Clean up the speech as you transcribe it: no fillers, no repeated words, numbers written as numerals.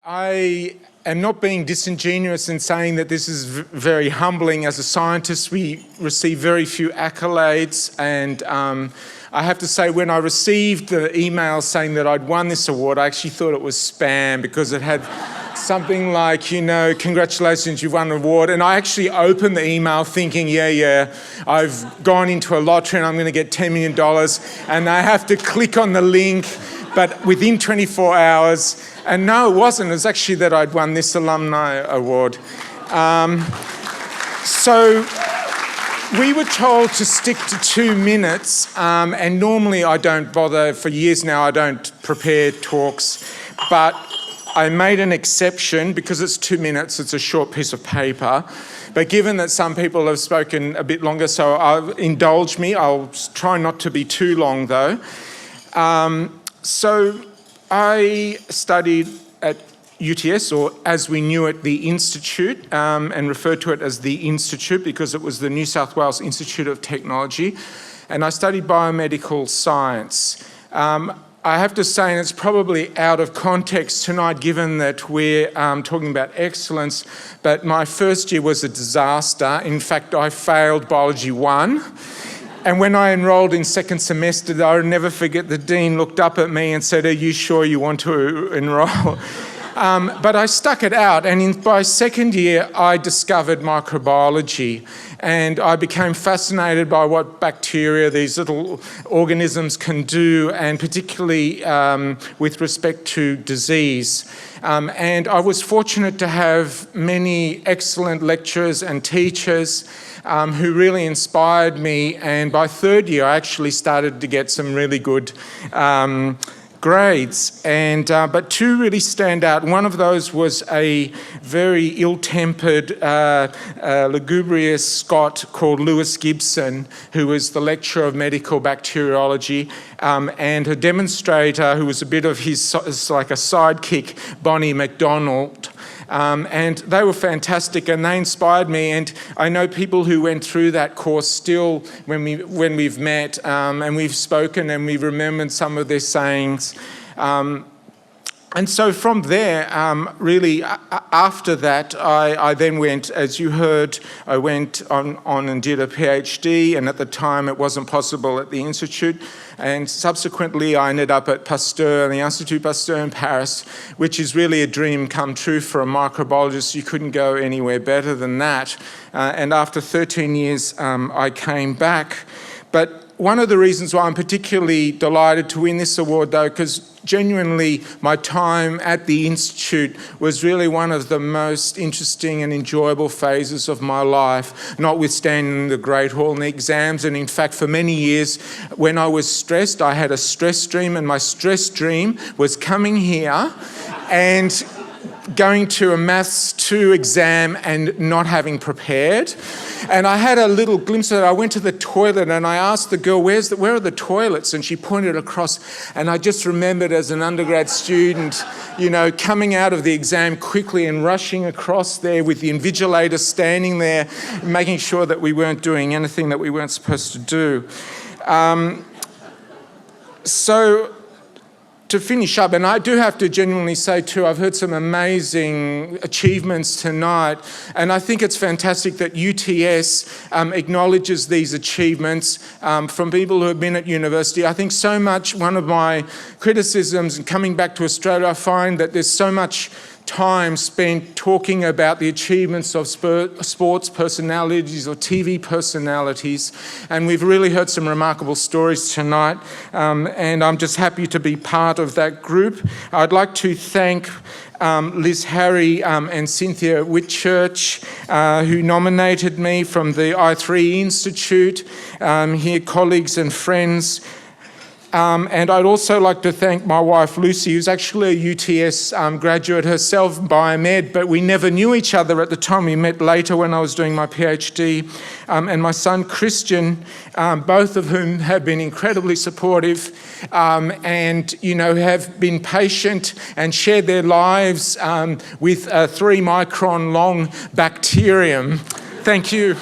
I am not being disingenuous in saying that this is very humbling. As a scientist, we receive very few accolades, and I have to say, when I received the email saying that I'd won this award, I actually thought it was spam because it had something like, you know, congratulations, you've won an award. And I actually opened the email thinking, yeah, I've gone into a lottery and I'm going to get $10 million. And I have to click on the link, but within 24 hours, and no, it wasn't. It was actually that I'd won this Alumni award. So we were told to stick to 2 minutes, and normally I don't bother. For years now, I don't prepare talks, but I made an exception because it's 2 minutes. It's a short piece of paper. But given that some people have spoken a bit longer, so indulge me. I'll try not to be too long, though. So I studied at UTS, or as we knew it, the Institute, and referred to it as the Institute because it was the New South Wales Institute of Technology, and I studied biomedical science. I have to say, and it's probably out of context tonight given that we're talking about excellence, but my first year was a disaster. In fact, I failed Biology 1. And when I enrolled in second semester, I'll never forget, the dean looked up at me and said, "Are you sure you want to enroll?" But I stuck it out, and by second year, I discovered microbiology. And I became fascinated by what bacteria, these little organisms, can do, and particularly with respect to disease. And I was fortunate to have many excellent lecturers and teachers who really inspired me, and by third year I actually started to get some really good grades, and but two really stand out. One of those was a very ill-tempered, lugubrious Scot called Lewis Gibson, who was the lecturer of medical bacteriology, and a demonstrator who was a bit of his, like a sidekick, Bonnie MacDonald. And they were fantastic, and they inspired me. And I know people who went through that course still, when we've met and we've spoken and we've remembered some of their sayings. And so from there, really, after that, I then went, as you heard, I went on and did a PhD, and at the time it wasn't possible at the Institute. And subsequently, I ended up at Pasteur, the Institut Pasteur in Paris, which is really a dream come true for a microbiologist. You couldn't go anywhere better than that. And after 13 years, I came back. But one of the reasons why I'm particularly delighted to win this award, though, because genuinely my time at the Institute was really one of the most interesting and enjoyable phases of my life, notwithstanding the Great Hall and the exams. And in fact, for many years, when I was stressed, I had a stress dream, and my stress dream was coming here and going to a Maths 2 exam and not having prepared. And I had a little glimpse of it. I went to the toilet and I asked the girl, where are the toilets? And she pointed across, and I just remembered as an undergrad student, you know, coming out of the exam quickly and rushing across there with the invigilator standing there, making sure that we weren't doing anything that we weren't supposed to do. So to finish up, and I do have to genuinely say too, I've heard some amazing achievements tonight, and I think it's fantastic that UTS acknowledges these achievements from people who have been at university. I think so much, one of my criticisms in coming back to Australia, I find that there's so much time spent talking about the achievements of sports personalities or TV personalities, and we've really heard some remarkable stories tonight, and I'm just happy to be part of that group. I'd like to thank Liz Harry and Cynthia Whitchurch, who nominated me from the I3 Institute, here colleagues and friends. And I'd also like to thank my wife, Lucy, who's actually a UTS graduate herself, biomed, but we never knew each other at the time. We met later when I was doing my PhD. And my son, Christian, both of whom have been incredibly supportive and, you know, have been patient and shared their lives with a 3-micron long bacterium. Thank you.